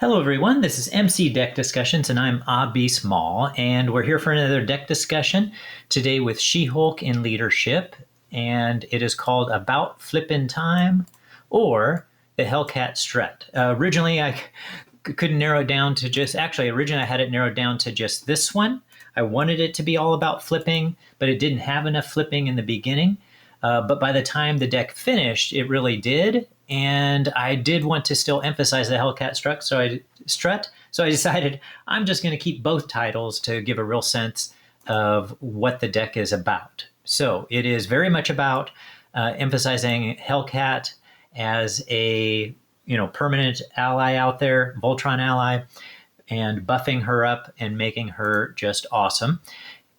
Hello, everyone. This is MC Deck Discussions, and I'm Abi Small, and we're here for another deck discussion today with She-Hulk in leadership, and it is called About Flippin' Time or the Hellcat Strut. Originally, I couldn't narrow it down to originally I had it narrowed down to just this one. I wanted it to be all about flipping, but it didn't have enough flipping in the beginning. But by the time the deck finished, it really did. And I did want to still emphasize the Hellcat Strut. So I decided I'm just going to keep both titles to give a real sense of what the deck is about. So it is very much about emphasizing Hellcat as a permanent ally out there, Voltron ally, and buffing her up and making her just awesome,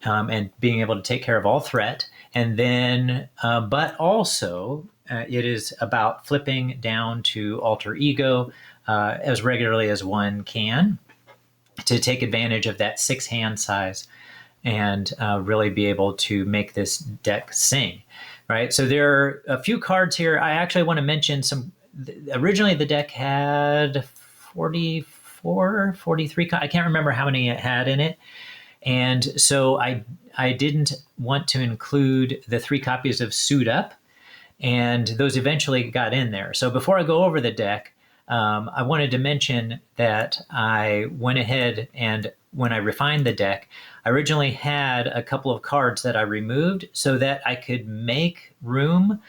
and being able to take care of all threat. And then, but also, it is about flipping down to alter ego as regularly as one can to take advantage of that 6-hand size and really be able to make this deck sing, right? So there are a few cards here. I actually want to mention some. Originally, the deck had 44, 43. I can't remember how many it had in it. And so I didn't want to include the 3 copies of Suit Up, and those eventually got in there. So before I go over the deck, I wanted to mention that I went ahead and when I refined the deck, I originally had a couple of cards that I removed so that I could make room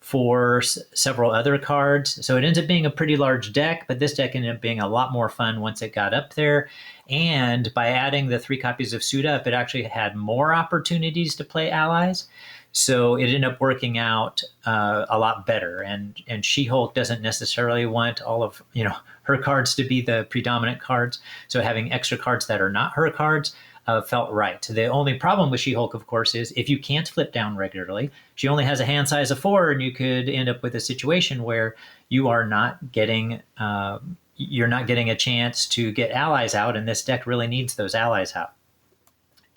for several other cards. So it ends up being a pretty large deck, but this deck ended up being a lot more fun once it got up there. And by adding the 3 copies of Suit Up, it actually had more opportunities to play allies. So it ended up working out a lot better. And She-Hulk doesn't necessarily want all of her cards to be the predominant cards. So having extra cards that are not her cards felt right. The only problem with She-Hulk, of course, is if you can't flip down regularly, she only has a hand size of 4, and you could end up with a situation where you are not getting you're not getting a chance to get allies out, and this deck really needs those allies out.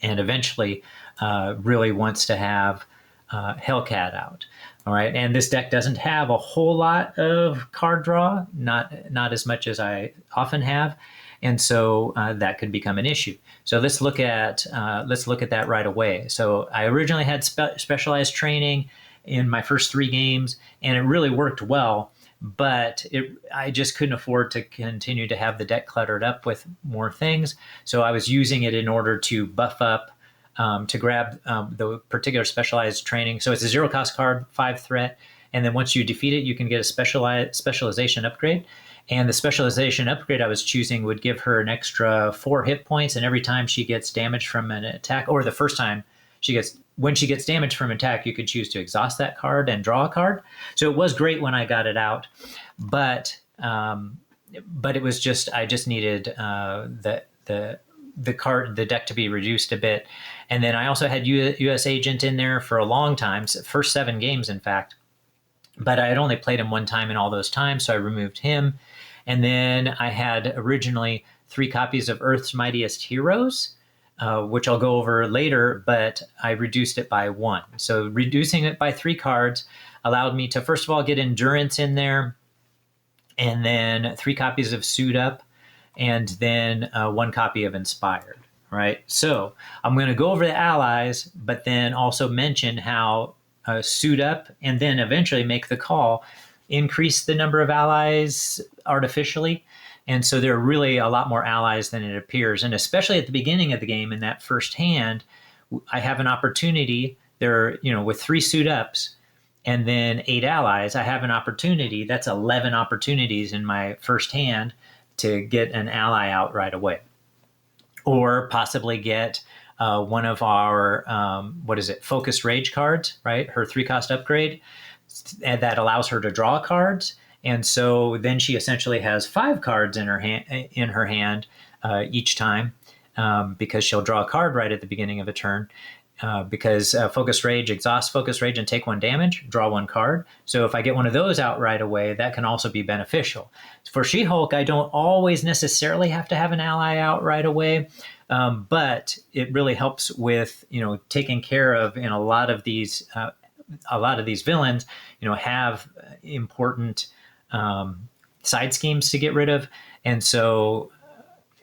And eventually, really wants to have Hellcat out. All right, and this deck doesn't have a whole lot of card draw, not as much as I often have. And so that could become an issue. So let's look at that right away. So I originally had specialized training in my first 3 games, and it really worked well. But I just couldn't afford to continue to have the deck cluttered up with more things. So I was using it in order to buff up, to grab the particular specialized training. So it's a 0-cost card, 5 threat, and then once you defeat it, you can get a specialization upgrade. And the specialization upgrade I was choosing would give her an extra 4 hit points, and every time she gets damaged from an attack, or the first time when she gets damaged from an attack, you could choose to exhaust that card and draw a card. So it was great when I got it out, but it was just I just needed the deck to be reduced a bit. And then I also had U.S. Agent in there for a long time, first 7 games, in fact. But I had only played him one time in all those times, so I removed him. And then I had originally 3 copies of Earth's Mightiest Heroes, which I'll go over later, but I reduced it by 1. So reducing it by 3 cards allowed me to, first of all, get Endurance in there, and then 3 copies of Suit Up, and then 1 copy of Inspired, right? So I'm going to go over the allies, but then also mention how Suit Up, and then eventually make the call, increase the number of allies artificially. And so there are really a lot more allies than it appears. And especially at the beginning of the game, in that first hand, I have an opportunity there, with 3 Suit Ups and then 8 allies, I have an opportunity. That's 11 opportunities in my first hand to get an ally out right away, or possibly get one of our, Focus Rage cards, right? Her 3-cost upgrade that allows her to draw cards. And so then she essentially has 5 cards in her hand each time, because she'll draw a card right at the beginning of a turn. Because Focus Rage, exhaust Focus Rage and take 1 damage, draw 1 card. So if I get one of those out right away, that can also be beneficial. For She-Hulk, I don't always necessarily have to have an ally out right away, but it really helps with taking care of, in a lot of these villains, have important side schemes to get rid of, and so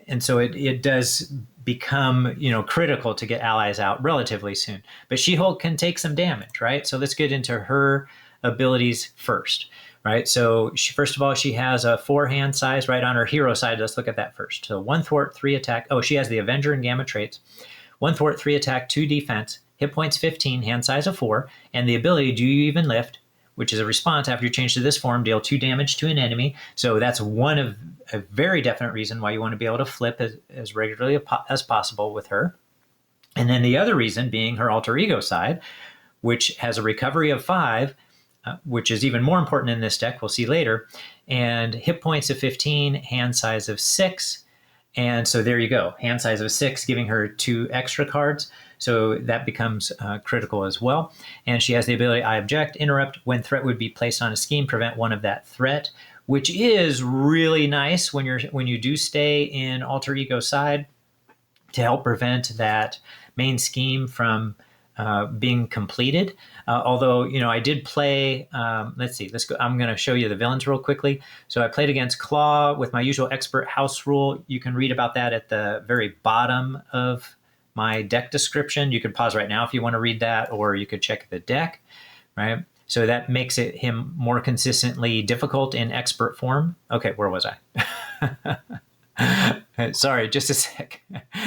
it does become, critical to get allies out relatively soon. But She-Hulk can take some damage, right? So let's get into her abilities first, right? So first of all, she has a 4-hand size, right? On her hero side, let's look at that first. So 1 thwart, 3 attack. Oh, she has the Avenger and Gamma traits. 1 thwart, 3 attack, 2 defense, hit points 15, hand size of 4, and the ability Do You Even Lift, which is a response after you change to this form, deal 2 damage to an enemy. So that's one of a very definite reason why you want to be able to flip as regularly as possible with her. And then the other reason being her alter ego side, which has a recovery of 5, which is even more important in this deck, we'll see later, and hit points of 15, hand size of 6. And so there you go, hand size of 6, giving her 2 extra cards. So that becomes critical as well. And she has the ability I object, interrupt, when threat would be placed on a scheme, prevent one of that threat, which is really nice when you do stay in alter ego side to help prevent that main scheme from being completed. Although, I did play, let's see, let's go. I'm going to show you the villains real quickly. So I played against Claw with my usual expert house rule. You can read about that at the very bottom of my deck description. You could pause right now if you want to read that, or you could check the deck, right? So that makes him more consistently difficult in expert form. Okay, where was I? Sorry, just a sec.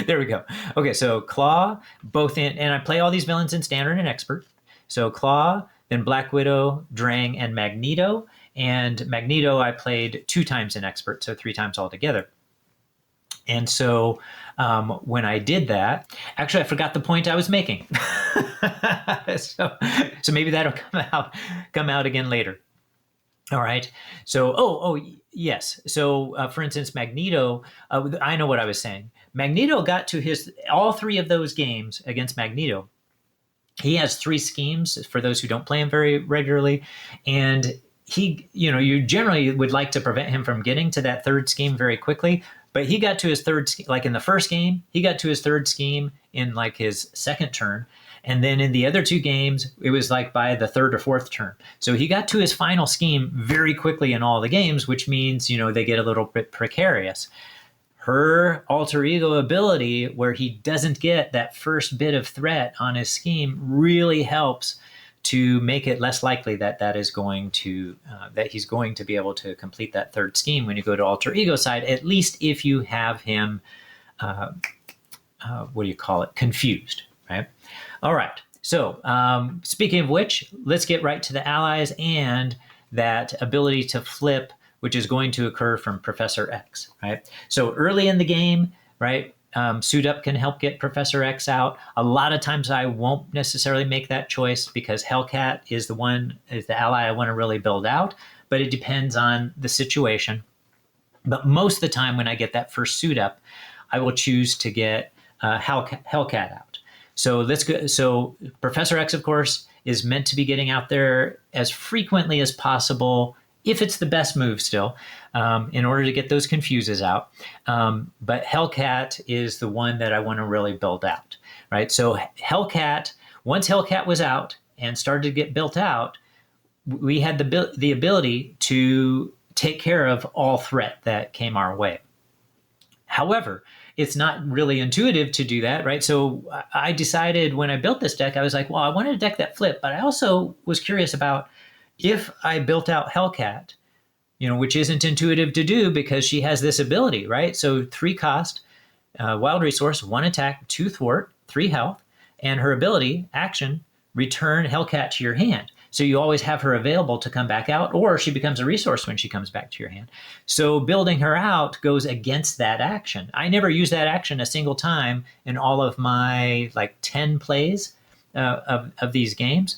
There we go. Okay, so Claw, both in, and I play all these villains in standard and expert. So Claw, then Black Widow, Drang, and Magneto. And Magneto I played 2 times in expert, so 3 times altogether. And so when I did that, actually, I forgot the point I was making. so maybe that'll come out again later. All right. So, yes. So, for instance, Magneto, I know what I was saying. Magneto got to all 3 of those games against Magneto. He has 3 schemes for those who don't play him very regularly. And you generally would like to prevent him from getting to that 3rd scheme very quickly. But he got to his 3rd scheme, like in the first game, he got to his 3rd scheme in like his 2nd turn. And then in the other 2 games, it was like by the 3rd or 4th turn. So he got to his final scheme very quickly in all the games, which means, they get a little bit precarious. Her alter ego ability, where he doesn't get that first bit of threat on his scheme, really helps to make it less likely that he's going to be able to complete that 3rd scheme when you go to alter ego side, at least if you have him, confused, right? All right. So speaking of which, let's get right to the allies and that ability to flip, which is going to occur from Professor X, right? So early in the game, right, Suit Up can help get Professor X out. A lot of times I won't necessarily make that choice because Hellcat is the ally I want to really build out, but it depends on the situation. But most of the time when I get that first Suit Up, I will choose to get Hellcat out. So let's go. So Professor X, of course, is meant to be getting out there as frequently as possible, if it's the best move still, in order to get those confuses out. But Hellcat is the one that I want to really build out, right? So Hellcat, once Hellcat was out and started to get built out, we had the ability to take care of all threat that came our way. However, it's not really intuitive to do that, right? So I decided when I built this deck, I was like, well, I wanted a deck that flipped, but I also was curious about if I built out Hellcat, which isn't intuitive to do because she has this ability, right? So 3 cost, wild resource, 1 attack, 2 thwart, 3 health, and her ability, action, return Hellcat to your hand. So you always have her available to come back out, or she becomes a resource when she comes back to your hand. So building her out goes against that action. I never use that action a single time in all of my 10 plays of these games.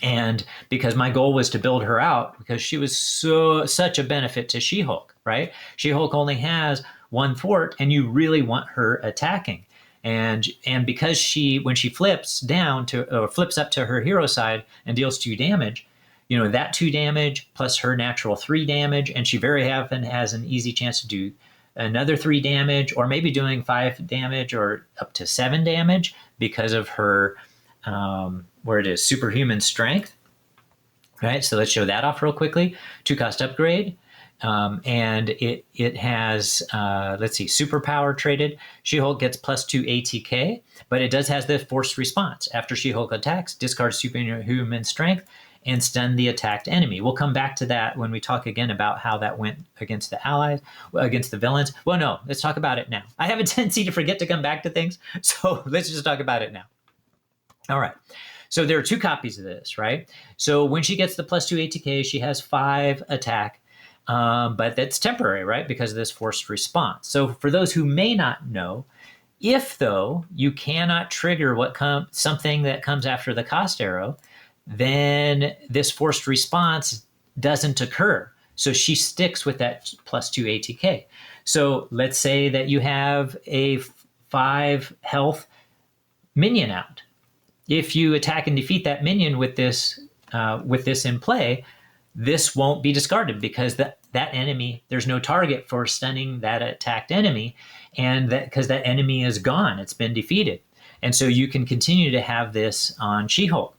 And because my goal was to build her out because she was such a benefit to She-Hulk, right? She-Hulk only has 1 thwart and you really want her attacking. And because when she flips flips up to her hero side and deals 2 damage, that 2 damage plus her natural 3 damage, and she very often has an easy chance to do another 3 damage, or maybe doing 5 damage or up to 7 damage because of her, superhuman strength. Right, so let's show that off real quickly. 2 cost upgrade. And it has, let's see, superpower traded. She-Hulk gets +2 ATK, but it does has the forced response. After She-Hulk attacks, discard superhuman strength and stun the attacked enemy. We'll come back to that when we talk again about how that went against the allies, against the villains. Well, no, let's talk about it now. I have a tendency to forget to come back to things, so let's just talk about it now. All right. So there are 2 copies of this, right? So when she gets the +2 ATK, she has 5 attack. But that's temporary, right? Because of this forced response. So for those who may not know, if though you cannot trigger something that comes after the cost arrow, then this forced response doesn't occur. So she sticks with that +2 ATK. So let's say that you have a 5 health minion out. If you attack and defeat that minion with this in play, this won't be discarded because that enemy, there's no target for stunning that attacked enemy, and that because that enemy is gone, it's been defeated. And so you can continue to have this on She-Hulk.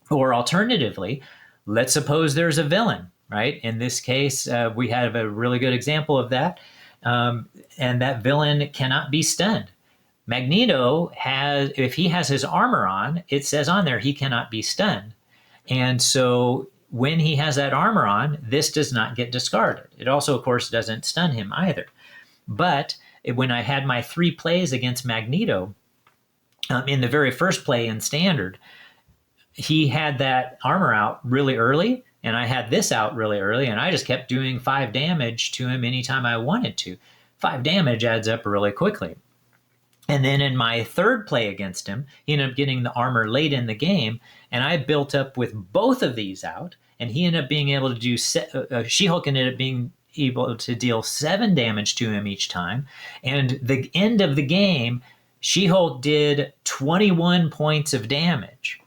Or alternatively, let's suppose there's a villain, right? In this case, we have a really good example of that, and that villain cannot be stunned. Magneto if he has his armor on, it says on there he cannot be stunned. And so when he has that armor on, this does not get discarded. It also, of course, doesn't stun him either. But when I had my 3 plays against Magneto, in the very first play in Standard, he had that armor out really early, and I had this out really early, and I just kept doing 5 damage to him anytime I wanted to. 5 damage adds up really quickly. And then in my third play against him, he ended up getting the armor late in the game, and I built up with both of these out, and he ended up being able to do, She-Hulk ended up being able to deal 7 damage to him each time. And the end of the game, She-Hulk did 21 points of damage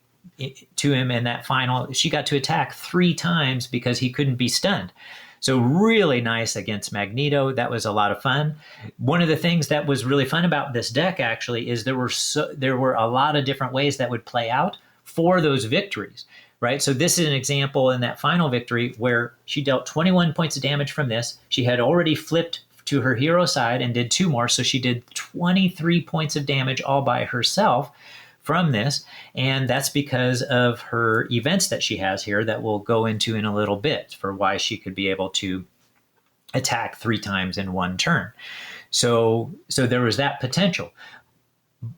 to him in that final. She got to attack 3 times because he couldn't be stunned. So really nice against Magneto. That was a lot of fun. One of the things that was really fun about this deck actually is there were a lot of different ways that would play out for those victories, right? So this is an example in that final victory where she dealt 21 points of damage from this. She had already flipped to her hero side and did 2 more. So she did 23 points of damage all by herself from this, and that's because of her events that she has here that we'll go into in a little bit for why she could be able to attack 3 times in 1 turn. So there was that potential.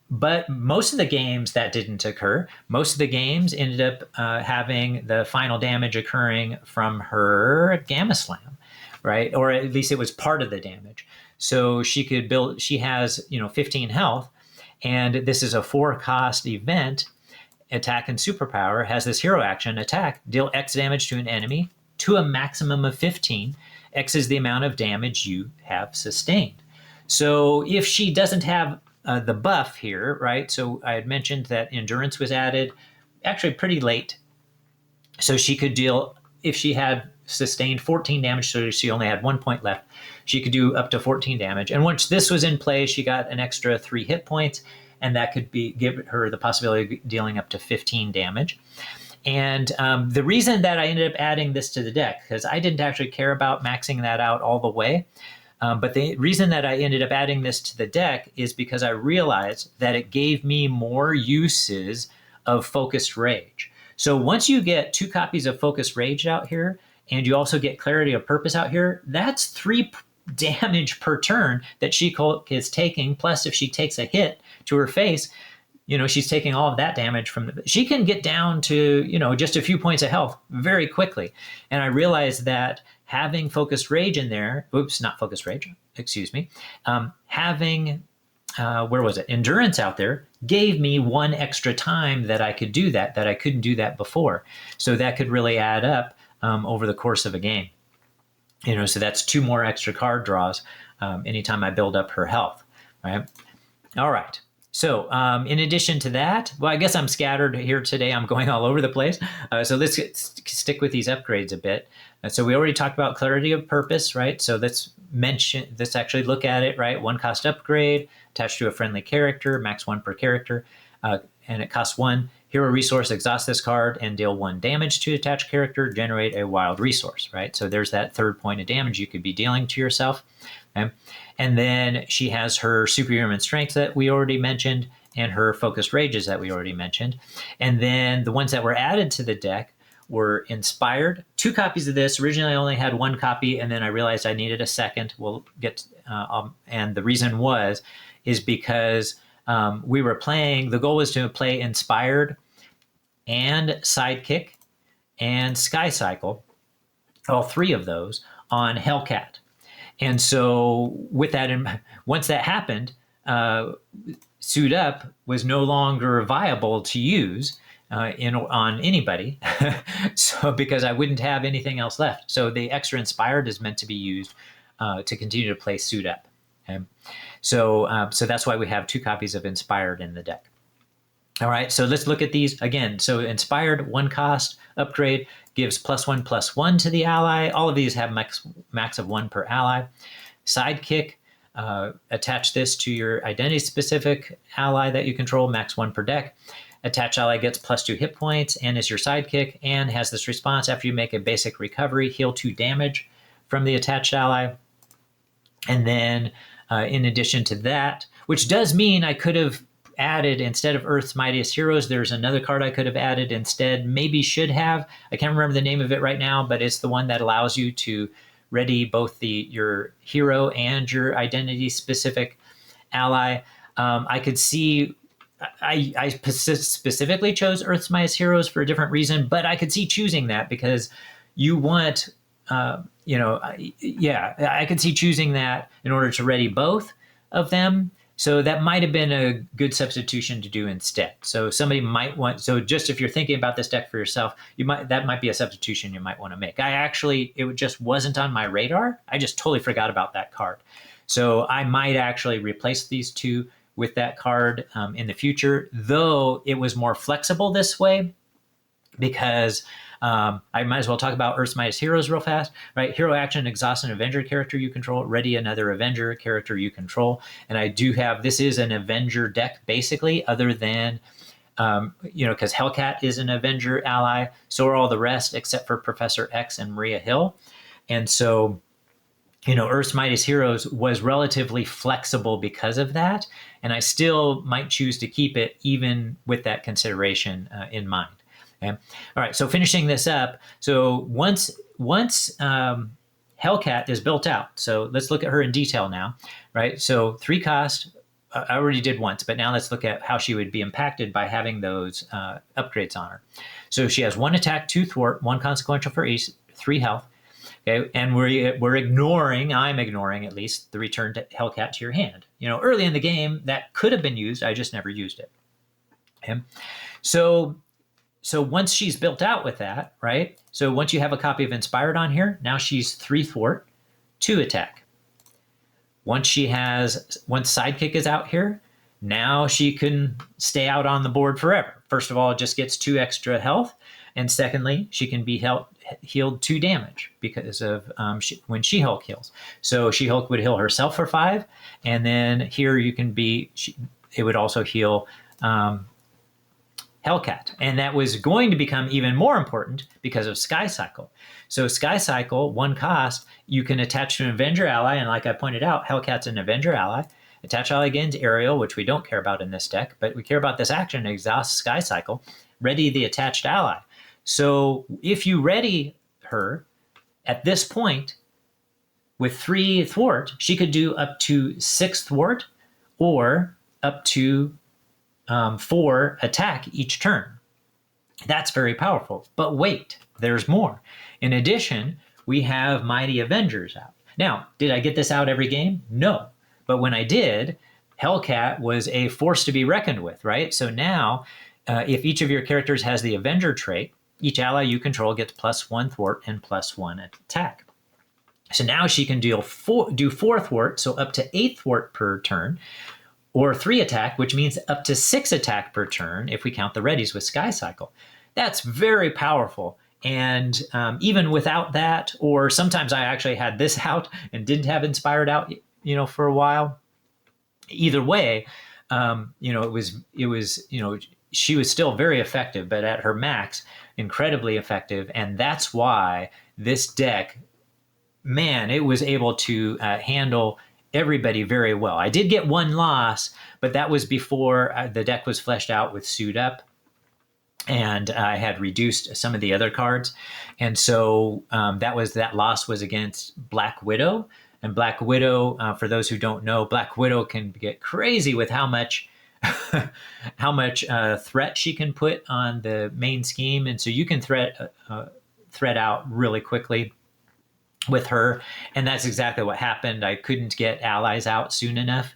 But most of the games that didn't occur. Most of the games ended up having the final damage occurring from her Gamma Slam, right? Or at least it was part of the damage. So she could build. She has 15 health. And this is a 4-cost event. Attack and superpower has this hero action: attack, deal X damage to an enemy to a maximum of 15. X is the amount of damage you have sustained. So if she doesn't have the buff here, right? So I had mentioned that endurance was added actually pretty late. So she could deal, if she had sustained 14 damage, so she only had 1 point left, she could do up to 14 damage. And once this was in play, she got an extra 3 hit points, and that could give her the possibility of dealing up to 15 damage. And the reason that I ended up adding this to the deck, because I didn't actually care about maxing that out all the way, but the reason that I ended up adding this to the deck is because I realized that it gave me more uses of Focused Rage. So once you get 2 copies of Focused Rage out here, and you also get Clarity of Purpose out here, that's 3 damage per turn that She-Hulk is taking. Plus, if she takes a hit to her face, she's taking all of that damage from she can get down to, just a few points of health very quickly. And I realized that having Focused Rage in there, not Focused Rage, excuse me, having, Endurance out there gave me 1 extra time that I could do that I couldn't do that before. So that could really add up over the course of a game. So that's 2 more extra card draws anytime I build up her health, right? All right. So in addition to that, well, I guess I'm scattered here today. I'm going all over the place. So let's stick with these upgrades a bit. So we already talked about Clarity of Purpose, right? So let's actually look at it, right? 1-cost upgrade attached to a friendly character, max 1 per character, and it costs 1. hero resource, exhaust this card and deal 1 damage to attached character, generate a wild resource, right? So there's that 3rd point of damage you could be dealing to yourself. Okay? And then she has her Superhuman strength that we already mentioned, and her focused rages that we already mentioned. And then the ones that were added to the deck were inspired. 2 copies of this. Originally I only had 1 copy, and then I realized I needed a second. We'll get, and the reason is because we were playing, the goal was to play Inspired and Sidekick and Sky Cycle, all 3 of those, on Hellcat. And so with that, once that happened, Suit Up was no longer viable to use on anybody, so because I wouldn't have anything else left. So the extra Inspired is meant to be used to continue to play Suit Up. Okay? So that's why we have 2 copies of Inspired in the deck. All right, so let's look at these again. So Inspired, 1 cost, upgrade, gives +1/+1 to the ally. All of these have max of 1 per ally. Sidekick, attach this to your identity-specific ally that you control, max 1 per deck. Attached ally gets +2 hit points and is your sidekick, and has this response: after you make a basic recovery, heal 2 damage from the attached ally. And then in addition to that, which does mean I could have added, instead of Earth's Mightiest Heroes, there's another card I could have added instead, maybe should have. I can't remember the name of it right now, but it's the one that allows you to ready both your hero and your identity-specific ally. I could see, I specifically chose Earth's Mightiest Heroes for a different reason, but I could see choosing that because you want, I could see choosing that in order to ready both of them. So that might have been a good substitution to do instead. So somebody might want, so just if you're thinking about this deck for yourself, that might be a substitution you might want to make. It just wasn't on my radar. I just totally forgot about that card. So I might actually replace these 2 with that card in the future, though it was more flexible this way, because I might as well talk about Earth's Mightiest Heroes real fast, right? Hero action, exhaust an Avenger character you control, ready another Avenger character you control. And I do have, this is an Avenger deck basically, other than, because Hellcat is an Avenger ally, so are all the rest except for Professor X and Maria Hill. And so, Earth's Mightiest Heroes was relatively flexible because of that. And I still might choose to keep it even with that consideration in mind. Okay. All right. So finishing this up. So once Hellcat is built out. So let's look at her in detail now, right? So 3 cost. I already did once, but now let's look at how she would be impacted by having those upgrades on her. So she has 1 attack, 2 thwart, 1 consequential for each, 3 health. Okay. And I'm ignoring at least the return to Hellcat to your hand. Early in the game that could have been used. I just never used it. Okay. So once she's built out with that, right? So once you have a copy of Inspired on here, now she's 3 thwart, 2 attack. Once Sidekick is out here, now she can stay out on the board forever. First of all, it just gets 2 extra health. And secondly, she can be healed 2 damage because of when She-Hulk heals. So She-Hulk would heal herself for 5. And then here it would also heal Hellcat. And that was going to become even more important because of Sky Cycle. So Sky Cycle, 1 cost, you can attach to an Avenger ally. And like I pointed out, Hellcat's an Avenger ally. Attach ally gains Aerial, which we don't care about in this deck, but we care about this action, exhaust Sky Cycle, ready the attached ally. So if you ready her at this point with 3 thwart, she could do up to 6 thwart or up to 4 attack each turn. That's very powerful. But wait, there's more. In addition, we have Mighty Avengers out. Now, did I get this out every game? No. But when I did, Hellcat was a force to be reckoned with, right? So now, if each of your characters has the Avenger trait, each ally you control gets +1 thwart and +1 attack. So now she can do 4 thwart, so up to 8 thwart per turn, or 3 attack, which means up to 6 attack per turn if we count the readies with Sky Cycle. That's very powerful. And even without that, or sometimes I actually had this out and didn't have Inspired out, for a while. Either way, it was she was still very effective, but at her max, incredibly effective. And that's why this deck, man, it was able to handle everybody very well. I did get one loss, but that was before the deck was fleshed out with Suit Up, and I had reduced some of the other cards. And so that loss was against Black Widow. And Black Widow, for those who don't know, Black Widow can get crazy with how much threat she can put on the main scheme, and so you can threat out really quickly with her, and that's exactly what happened. I couldn't get allies out soon enough,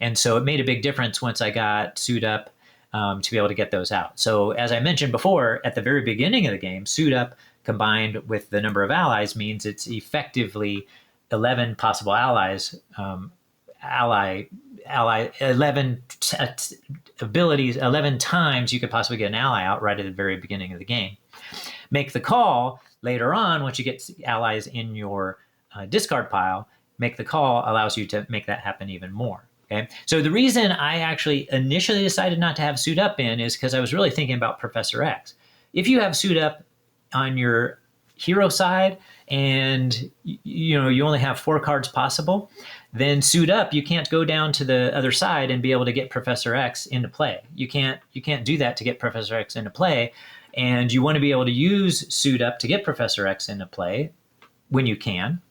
and so it made a big difference once I got Suit Up to be able to get those out. So as I mentioned before, at the very beginning of the game, Suit Up combined with the number of allies means it's effectively 11 possible allies, 11 abilities, 11 times you could possibly get an ally out right at the very beginning of the game. Make the call later on, once you get allies in your discard pile, make the call allows you to make that happen even more. Okay, so the reason I actually initially decided not to have Suit Up in is because I was really thinking about Professor X. If you have Suit Up on your hero side and you only have 4 cards possible, then Suit Up, you can't go down to the other side and be able to get Professor X into play. You can't do that to get Professor X into play, and you want to be able to use Suit Up to get Professor X into play when you can,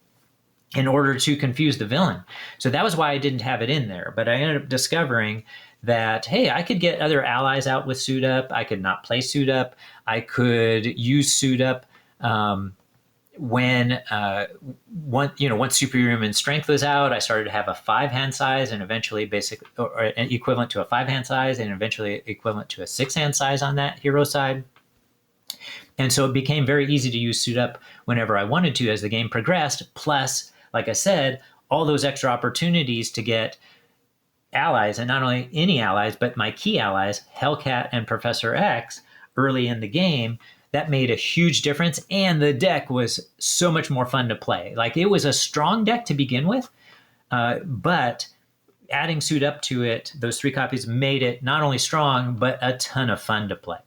in order to confuse the villain. So that was why I didn't have it in there. But I ended up discovering that, hey, I could get other allies out with Suit Up. I could not play Suit Up. I could use Suit Up when once Superhuman Strength was out. I started to have a 5-hand size, and eventually or equivalent to a 5-hand size, and eventually equivalent to a 6-hand size on that hero side. And so it became very easy to use Suit Up whenever I wanted to as the game progressed. Plus, like I said, all those extra opportunities to get allies, and not only any allies, but my key allies, Hellcat and Professor X, early in the game, that made a huge difference. And the deck was so much more fun to play. Like, it was a strong deck to begin with, but adding Suit Up to it, those 3 copies, made it not only strong, but a ton of fun to play.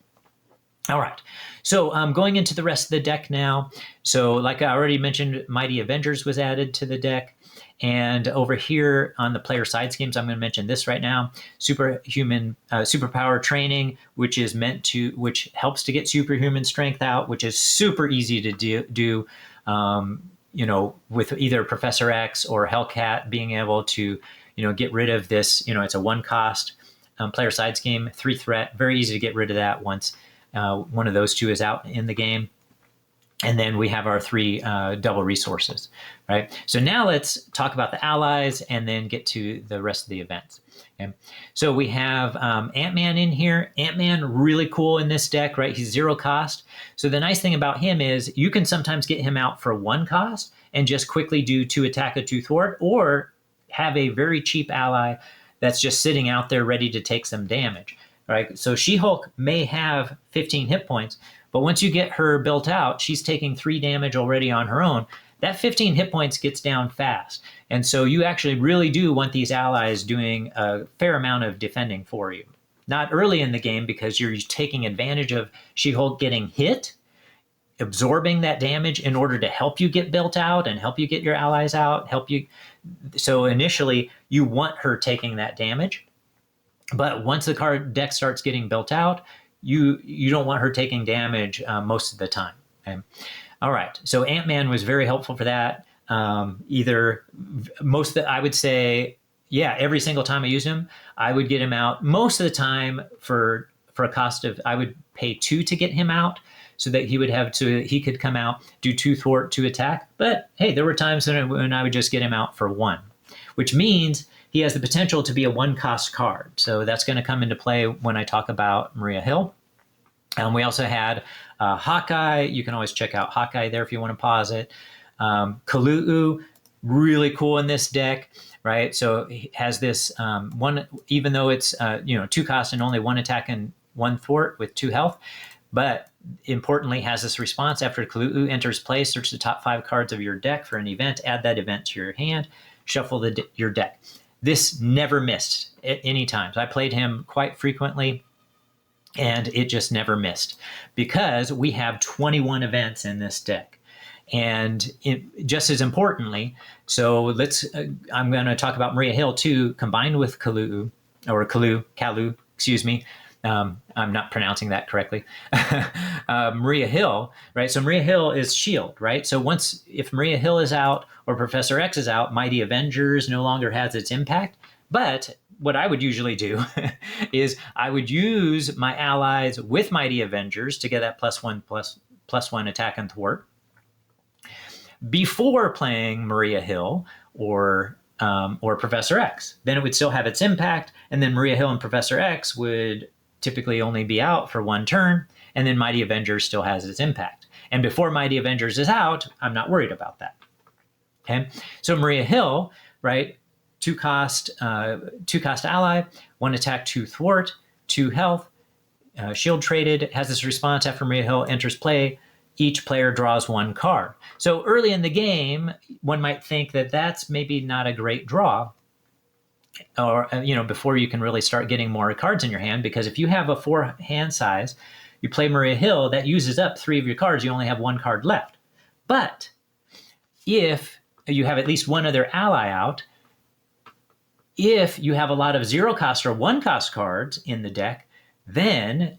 All right, so going into the rest of the deck now. So like I already mentioned, Mighty Avengers was added to the deck. And over here on the player side schemes, I'm going to mention this right now: Superhuman Superpower Training, which helps to get Superhuman Strength out, which is super easy to do with either Professor X or Hellcat being able to, get rid of this. It's a 1-cost player side scheme, 3 threat, very easy to get rid of that once one of those 2 is out in the game. And then we have our 3 double resources, right? So now let's talk about the allies and then get to the rest of the events. Okay? So we have Ant-Man in here. Ant-Man, really cool in this deck, right? He's 0 cost. So the nice thing about him is you can sometimes get him out for 1 cost and just quickly do 2 attack or 2 thwart, or have a very cheap ally that's just sitting out there ready to take some damage. Right? So She-Hulk may have 15 hit points, but once you get her built out, she's taking 3 damage already on her own. That 15 hit points gets down fast. And so you actually really do want these allies doing a fair amount of defending for you. Not early in the game, because you're taking advantage of She-Hulk getting hit, absorbing that damage in order to help you get built out and help you get your allies out, So initially, you want her taking that damage. But once the card deck starts getting built out, you don't want her taking damage most of the time. Okay? All right. So Ant-Man was very helpful for that. I would say, every single time I used him, I would get him out. Most of the time for a cost of, I would pay 2 to get him out, so that he could come out, do 2 thwart, 2 attack. But hey, there were times when I would just get him out for 1, which means he has the potential to be a 1-cost card. So that's going to come into play when I talk about Maria Hill. We also had Hawkeye. You can always check out Hawkeye there if you want to pause it. Kalu'u, really cool in this deck, right? So he has this one, even though it's 2 cost and only 1 attack and 1 thwart with 2 health, but importantly has this response: after Kalu'u enters play, search the top 5 cards of your deck for an event, add that event to your hand, shuffle your deck. This never missed at any time. I played him quite frequently. And it just never missed because we have 21 events in this deck. And just as importantly, so I'm going to talk about Maria Hill too, combined with Kalu, excuse me. I'm not pronouncing that correctly. Maria Hill, right? So Maria Hill is shield, right? So if Maria Hill is out or Professor X is out, Mighty Avengers no longer has its impact. But what I would usually do is I would use my allies with Mighty Avengers to get that +1/+1 attack and thwart before playing Maria Hill or Professor X. Then it would still have its impact, and then Maria Hill and Professor X would typically only be out for one turn, and then Mighty Avengers still has its impact. And before Mighty Avengers is out, I'm not worried about that. Okay, so Maria Hill, right? 2-cost ally, 1 attack, 2 thwart, 2 health, shield traded, has this response after Maria Hill enters play. Each player draws 1 card. So early in the game, one might think that that's maybe not a great draw, or before you can really start getting more cards in your hand, because if you have a 4 hand size, you play Maria Hill, that uses up 3 of your cards. You only have 1 card left. But if you have at least one other ally out, if you have a lot of 0-cost or 1-cost cards in the deck, then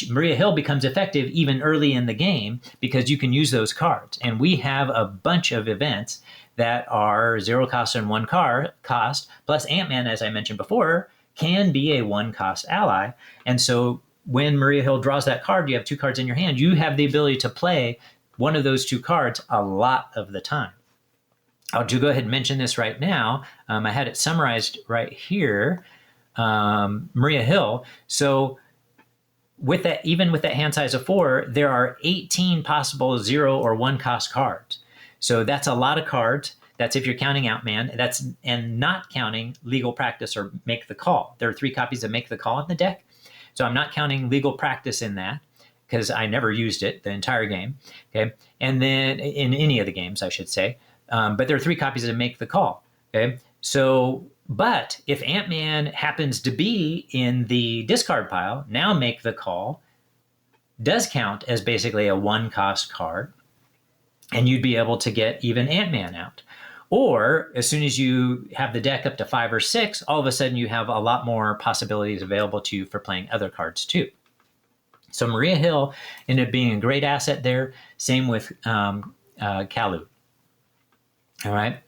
Maria Hill becomes effective even early in the game because you can use those cards. And we have a bunch of events that are 0-cost and 1-cost, plus Ant-Man, as I mentioned before, can be a 1-cost ally. And so when Maria Hill draws that card, you have 2 cards in your hand. You have the ability to play one of those 2 cards a lot of the time. I'll go ahead and mention this right now. I had it summarized right here. Maria Hill. So even with that hand size of 4, there are 18 possible 0 or 1-cost cards. So that's a lot of cards. That's if you're counting Ant-Man. And not counting Legal Practice or Make the Call. There are 3 copies of Make the Call in the deck. So I'm not counting Legal Practice in that because I never used it the entire game. Okay, and then in any of the games, I should say. But there are 3 copies of Make the Call. Okay, so but if Ant-Man happens to be in the discard pile, now Make the Call does count as basically a 1-cost card, and you'd be able to get even Ant-Man out. Or as soon as you have the deck up to 5 or 6, all of a sudden you have a lot more possibilities available to you for playing other cards too. So Maria Hill ended up being a great asset there. Same with Kalu. All right.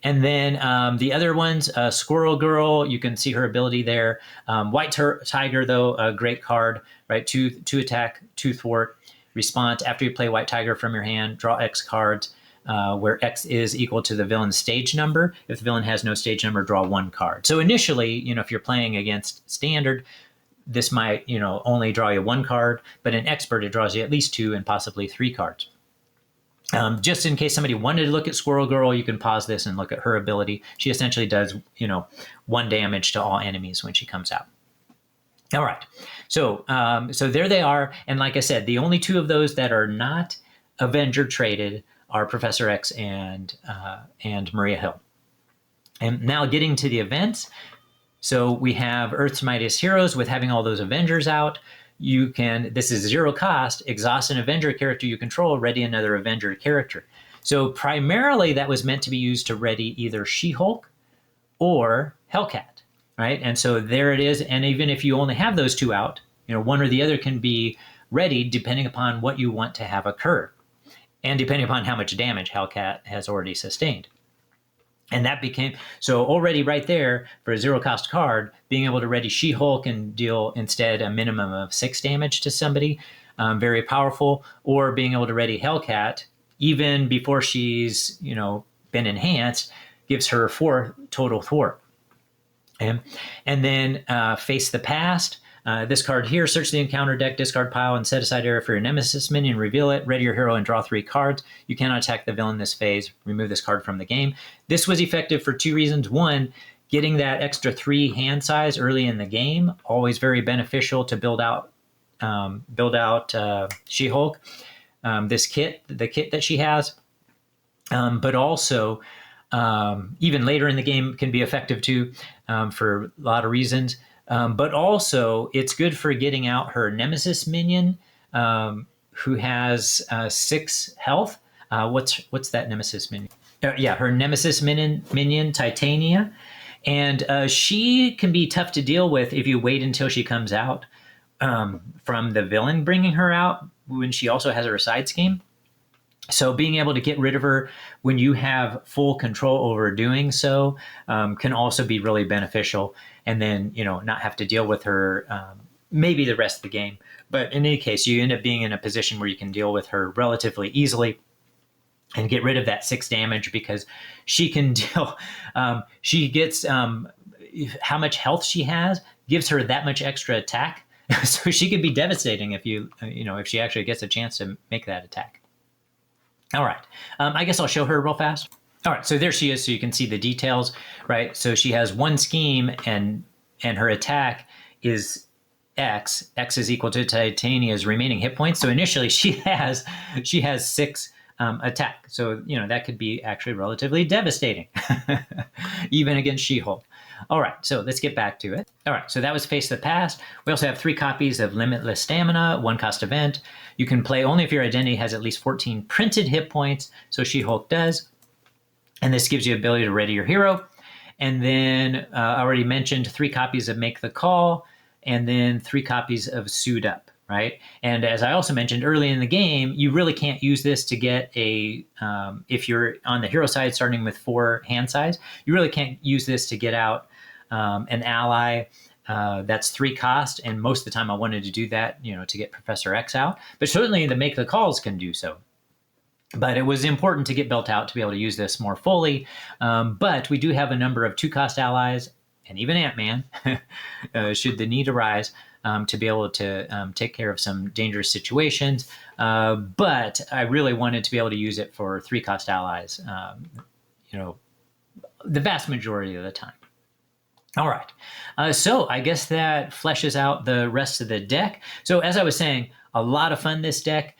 And then the other ones, Squirrel Girl, you can see her ability there. White Tiger, though, a great card, right? 2 attack, 2 thwart. Response, after you play White Tiger from your hand, draw X cards, where X is equal to the villain's stage number. If the villain has no stage number, draw 1 card. So initially, if you're playing against Standard, this might, only draw you 1 card, but in Expert, it draws you at least 2 and possibly 3 cards. Just in case somebody wanted to look at Squirrel Girl, you can pause this and look at her ability. She essentially does, 1 damage to all enemies when she comes out. All right. So there they are. And like I said, the only 2 of those that are not Avenger traded are Professor X and Maria Hill. And now getting to the events. So we have Earth's Mightiest Heroes with having all those Avengers out. This is 0-cost, exhaust an Avenger character you control, ready another Avenger character. So primarily that was meant to be used to ready either She-Hulk or Hellcat, right? And so there it is. And even if you only have those 2 out, one or the other can be ready depending upon what you want to have occur and depending upon how much damage Hellcat has already sustained. And that became, so already right there for a 0-cost card, being able to ready She-Hulk and deal instead a minimum of 6 damage to somebody, very powerful, or being able to ready Hellcat, even before she's, been enhanced, gives her 4 total thwart. And then Face the Past. This card here, search the encounter deck, discard pile, and set aside area for your nemesis minion, reveal it, ready your hero, and draw 3 cards. You cannot attack the villain this phase. Remove this card from the game. This was effective for 2 reasons. 1, getting that extra 3 hand size early in the game, always very beneficial to build out She-Hulk. The kit that she has, but also even later in the game can be effective too for a lot of reasons. But also, it's good for getting out her Nemesis minion, who has 6 health. What's that Nemesis minion? Yeah, her Nemesis minion Titania, and she can be tough to deal with if you wait until she comes out from the villain bringing her out when she also has her side scheme. So being able to get rid of her when you have full control over doing so can also be really beneficial. And then, not have to deal with her maybe the rest of the game. But in any case, you end up being in a position where you can deal with her relatively easily and get rid of that 6 damage because she can deal. She gets how much health she has gives her that much extra attack. So she could be devastating if if she actually gets a chance to make that attack. All right. I guess I'll show her real fast. All right. So there she is. So you can see the details, right? So she has 1 scheme and her attack is X. X is equal to Titania's remaining hit points. So initially she has 6 attack. So, that could be actually relatively devastating, even against She-Hulk. All right, so let's get back to it. All right, so that was Face the Past. We also have 3 copies of Limitless Stamina, 1 cost event. You can play only if your identity has at least 14 printed hit points, so She-Hulk does. And this gives you the ability to ready your hero. And then I already mentioned 3 copies of Make the Call, and then 3 copies of Suit Up, right? And as I also mentioned early in the game, you really can't use this to get if you're on the hero side starting with 4 hand size, you really can't use this to get out an ally that's 3 cost. And most of the time I wanted to do that, to get Professor X out. But certainly the Make the Calls can do so. But it was important to get built out to be able to use this more fully. But we do have a number of 2-cost allies and even Ant-Man, should the need arise, to be able to take care of some dangerous situations. But I really wanted to be able to use it for 3-cost allies, the vast majority of the time. All right. So I guess that fleshes out the rest of the deck. So as I was saying, a lot of fun, this deck.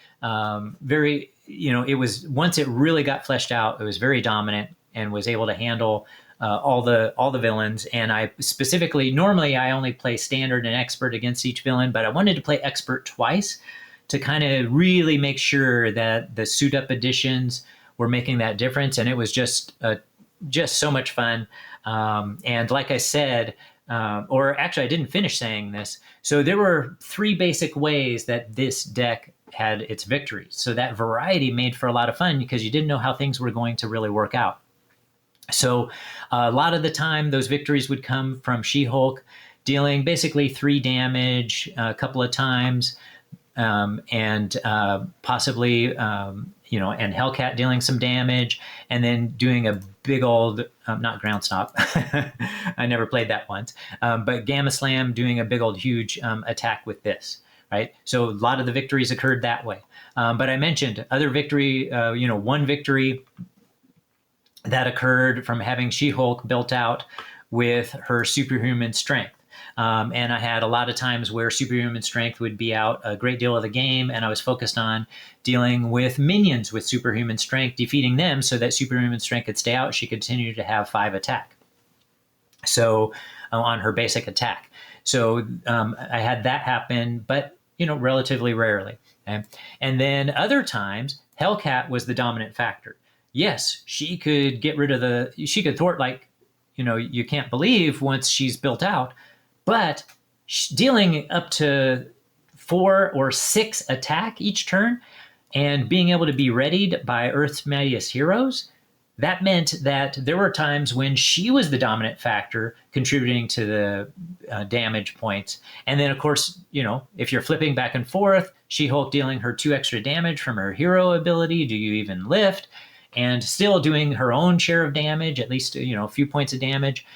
Very, it was, once it really got fleshed out, it was very dominant and was able to handle all the villains. And I specifically, normally I only play standard and expert against each villain, but I wanted to play expert twice to kind of really make sure that the Suit Up editions were making that difference. And it was just so much fun. And like I said, or actually I didn't finish saying this. So there were 3 basic ways that this deck had its victories. So that variety made for a lot of fun because you didn't know how things were going to really work out. So a lot of the time, those victories would come from She-Hulk dealing basically 3 damage a couple of times, and possibly, and Hellcat dealing some damage, and then doing a big old, not ground stop. I never played that once, but Gamma Slam doing a big old huge attack with this. Right. So a lot of the victories occurred that way. But I mentioned other victory, 1 victory that occurred from having She-Hulk built out with her superhuman strength. And I had a lot of times where superhuman strength would be out a great deal of the game, and I was focused on dealing with minions with superhuman strength, defeating them so that superhuman strength could stay out. She continued to have 5 attack. So on her basic attack. So I had that happen, but, relatively rarely. Okay? And then other times, Hellcat was the dominant factor. Yes, she could get rid of she could thwart like, you can't believe once she's built out, but dealing up to 4 or 6 attack each turn and being able to be readied by Earth's Mightiest heroes, that meant that there were times when she was the dominant factor contributing to the damage points. And then, of course, if you're flipping back and forth, She-Hulk dealing her 2 extra damage from her hero ability, do you even lift? And still doing her own share of damage, at least, a few points of damage,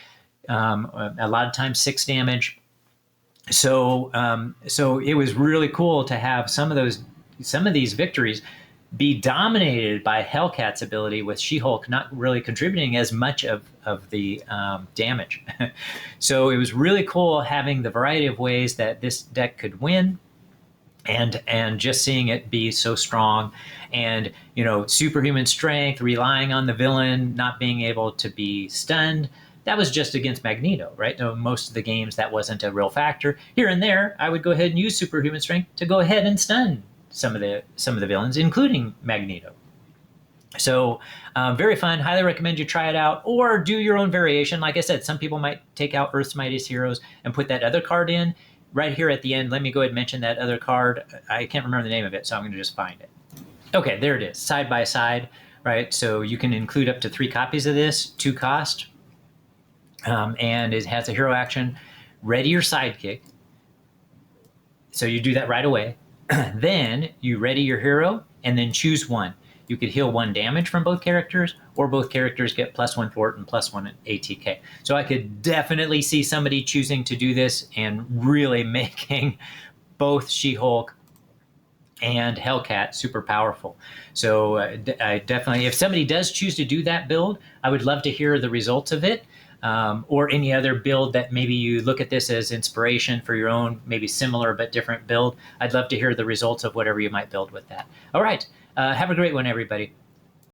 a lot of times 6 damage. So it was really cool to have some of these victories be dominated by Hellcat's ability, with She-Hulk not really contributing as much of the damage. So it was really cool having the variety of ways that this deck could win. And just seeing it be so strong, and superhuman strength, relying on the villain not being able to be stunned, that was just against Magneto, right? So most of the games that wasn't a real factor. Here and there, I would go ahead and use superhuman strength to go ahead and stun some of the villains, including Magneto. So very fun. Highly recommend you try it out or do your own variation. Like I said, some people might take out Earth's Mightiest Heroes and put that other card in. Right here at the end, let me go ahead and mention that other card. I can't remember the name of it, so I'm going to just find it. Okay, there it is, side by side, right? So you can include up to 3 copies of this, 2 cost, and it has a hero action. Ready your sidekick. So you do that right away. Then you ready your hero and then choose one. You could heal 1 damage from both characters, or both characters get +1 fort and +1 ATK. So I could definitely see somebody choosing to do this and really making both She-Hulk and Hellcat super powerful. So I definitely, if somebody does choose to do that build, I would love to hear the results of it. Or any other build that maybe you look at this as inspiration for your own, maybe similar but different build. I'd love to hear the results of whatever you might build with that. All right. Have a great one, everybody.